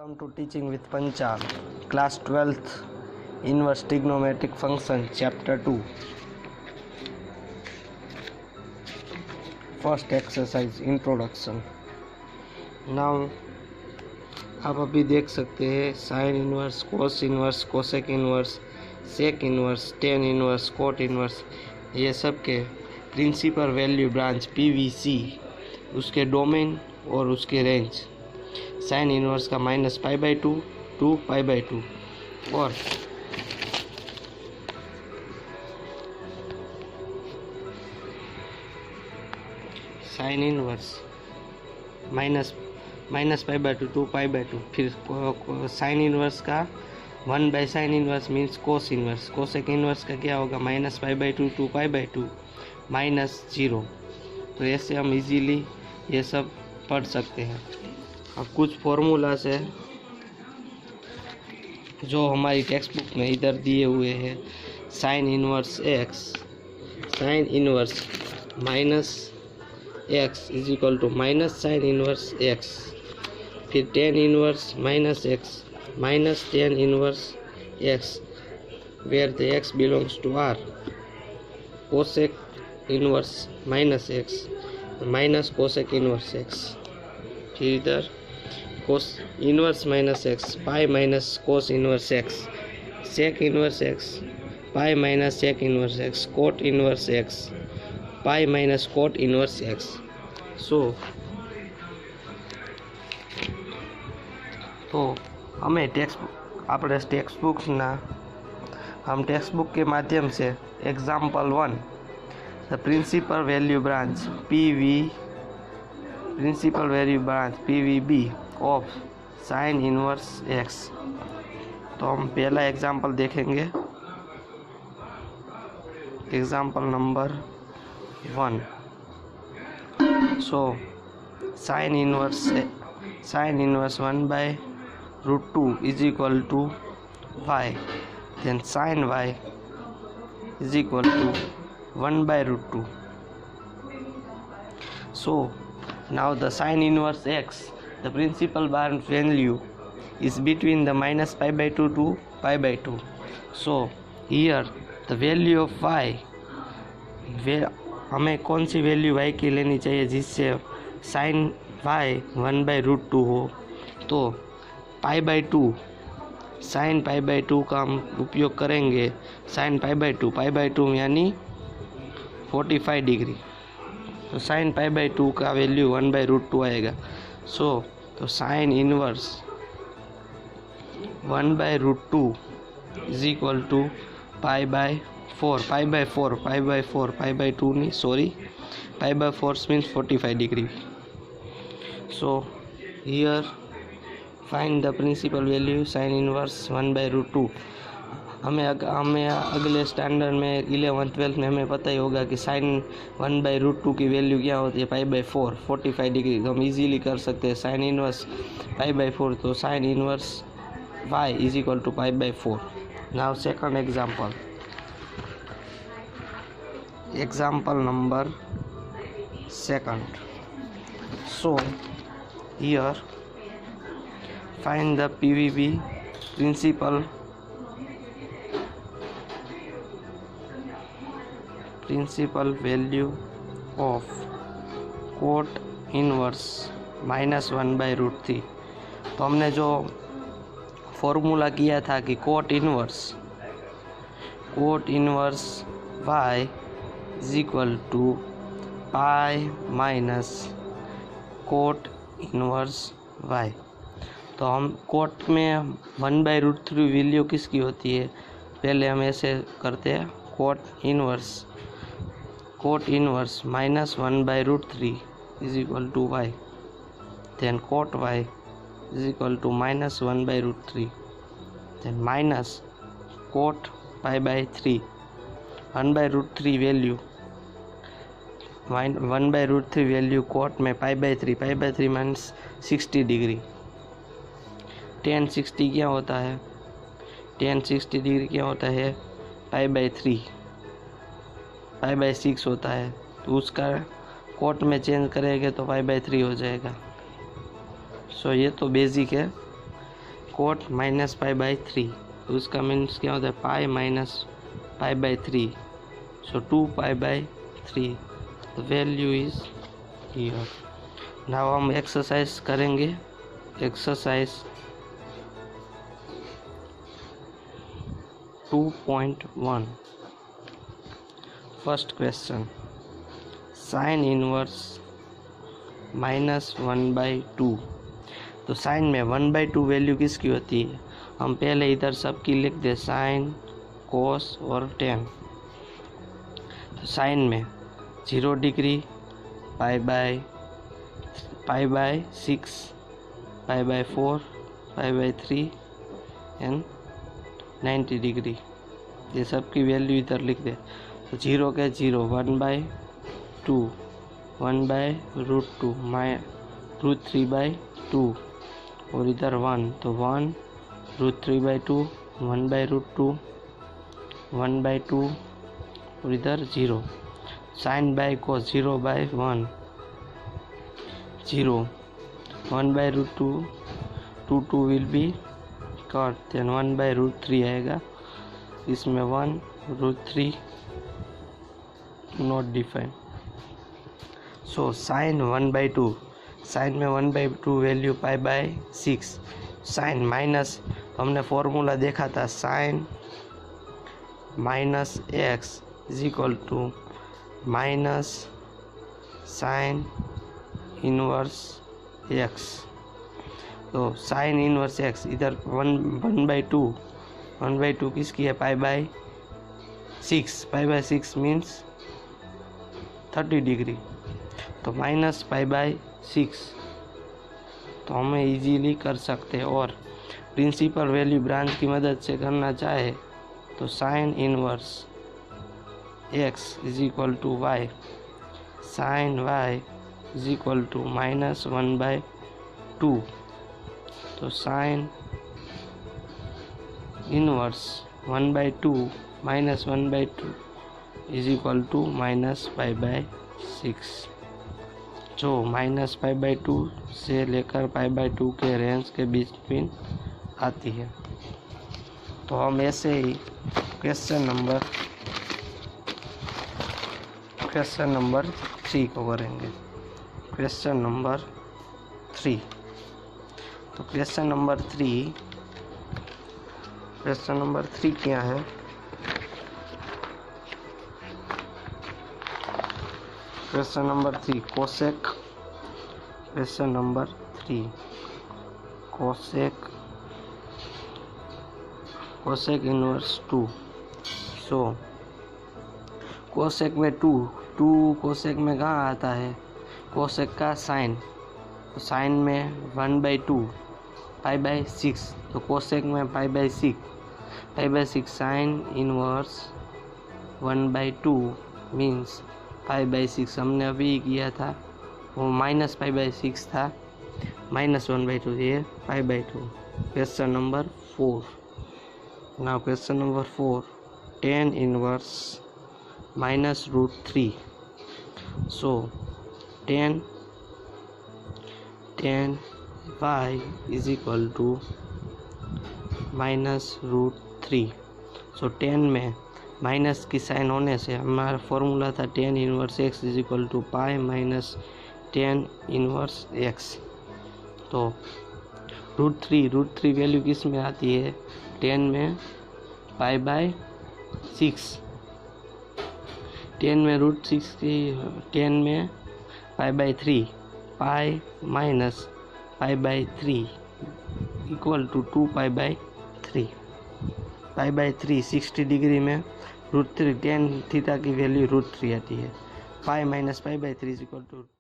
Welcome to Teaching with Panchal, Class 12th, Inverse Trigonometric Function, Chapter 2. First exercise, Introduction. Now, आप अभी देख सकते हैं sine inverse, cos inverse, cosec inverse, sec inverse, tan inverse, cot inverse, ये सब के principal value branch PVC, उसके domain और उसके रेंज। साइन इनवर्स का -π/2 टू π/2 और साइन इनवर्स -π/2 टू π/2। फिर साइन इनवर्स का 1/sin इनवर्स मीन्स कोस इनवर्स। कोसेक इनवर्स का क्या होगा -π/2 टू π/2 -0। तो ऐसे हम इजीली ये सब पढ़ सकते हैं। अब कुछ फॉर्मूलास है जो हमारी टेक्स्ट बुक में इधर दिए हुए हैं। Sine inverse x, sine inverse -x is equal to -sin inverse x, फिर tan inverse -x minus tan inverse x where the x belongs to r, cosec inverse -x minus cosec inverse x, फिर इधर cos inverse -x pi minus cos inverse x, sec inverse x pi minus sec inverse x, cot inverse x pi minus cot inverse x। तो हमें આપણે textbook के माध्यम से example 1 the principal value branch PVB of sine inverse x। तो हम पहला example देखेंगे, example number 1। So sine inverse 1/√2 is equal to y, then sine y is equal to 1/√2। So now the sin inverse x, the principal branch value is between the -π/2 to π/2. So here the value of y, हमें कौन सी value y की लेनी चाहिए जिससे sin y 1/√2 हो। तो π/2 sin π/2 का हम उपयोग करेंगे। sin π/2 यानी 45 डिग्री, तो साइन π/2 का वैल्यू 1/√2 आएगा। तो sine inverse 1/√2 is equal to π/4 नहीं sorry, π/4 means 45 degree. So here find the principal value sine inverse 1/√2। हमें अगले स्टैंडर्ड में 11th 12th में हमें पता ही होगा कि साइन 1/√2 की वैल्यू क्या होती है π/4 45 डिग्री। तो हम इजीली कर सकते हैं साइन इनवर्स π/4, तो sine inverse y is equal to π/4। Now second example number 2। So here find the PVB principal value of cot inverse -1/√3। तो हमने जो फॉर्मूला किया था कि cot inverse y is equal to pi minus cot inverse y। तो हम coat में 1/√3 value किसकी होती है, पहले हम ऐसे करते हैं। Cot inverse -1/√3 is equal to y, then cot y is equal to -1/√3, then minus cot π/3। 1/√3 value 1/√3 value cot में π/3 मीन्स 60 डिग्री। tan 60 क्या होता है, tan 60 डिग्री क्या होता है π/6 होता है। तो उसका कोट में चेंज करेंगे तो π/3 हो जाएगा। सो ये तो बेसिक है। कोट माइनस पाई बाई 3, तो उसका मीन्स क्या होता है pi minus pi by 3, so 2 pi by 3, the value is here. Now हम एक्सरसाइज करेंगे। Exercise 2.1 first question, sign inverse -1/2। तो साइन में 1/2 वैल्यू किसकी होती है? हम पहले इधर सबकी लिख दे, साइन, कोस और टेन। तो साइन में 0 degree, pi by 6, pi bye 4, pi by 3 and 90 degree, ये सब की वैल्यू इधर लिख दे। तो 0 के 0, 1/2, 1/√2, √3/2 और इधर 1, तो 1 √3/2, 1/√2, 1/2 और इधर 0। Sine by cos 0/1, 0, 1/√2, 2 will be cut, then 1/√3 आएगा, इसमें 1√3 not define. So sine 1/2, sine में 1/2 value pi by 6, sine minus, हमने फॉर्मूला देखा था, sine minus X is equal to minus sine inverse X. तो साइन इनवर्स एक्स इधर 1/2 किसकी है? Pi by 6, pi by 6 means 30 degree, तो माइनस पाई बाय 6, तो हमें इजीली कर सकते हैं। और प्रिंसिपल वैल्यू ब्रांच की मदद से करना चाहे तो sine inverse x is equal to y, sine y is equal to -1/2, तो sine inverse 1/2 -1/2 is equal to -π/6, जो -π/2 से लेकर π/2 के रेंज के बीच में आती है। तो हम ऐसे ही क्वेश्चन नंबर 3 को करेंगे। क्वेश्चन नंबर 3, तो क्वेश्चन नंबर 3 क्या है? Question number 3 cosec, question number 3 cosec inverse 2। सो कोसेक में 2 कोसेक में कहाँ आता है? कोसेक का साइन, तो साइन में 1/2 पाई बाय 6, तो कोसेक में pi by 6 sign inverse 1/2 means pi by 6। हमने अभी किया था, वो माइनस पाई बाय 6 था, -1/2, ये pi by 2। Question number 4, now question number 4, tan inverse -√3। So tan y is equal to -√3। So tan में माइनस की साइन होने से हमारा फॉर्मूला था tan inverse x is equal to pi minus tan inverse x। तो √3 value किस में आती है? tan में पाई बाय 6, 10 में √6 की 10 में pi by 3, pi minus pi by 3 equal to 2 pi by 3, pi by 3 60 degree में √3 tan थीटा की वैल्यू √3 आती है, pi minus pi by 3 equal to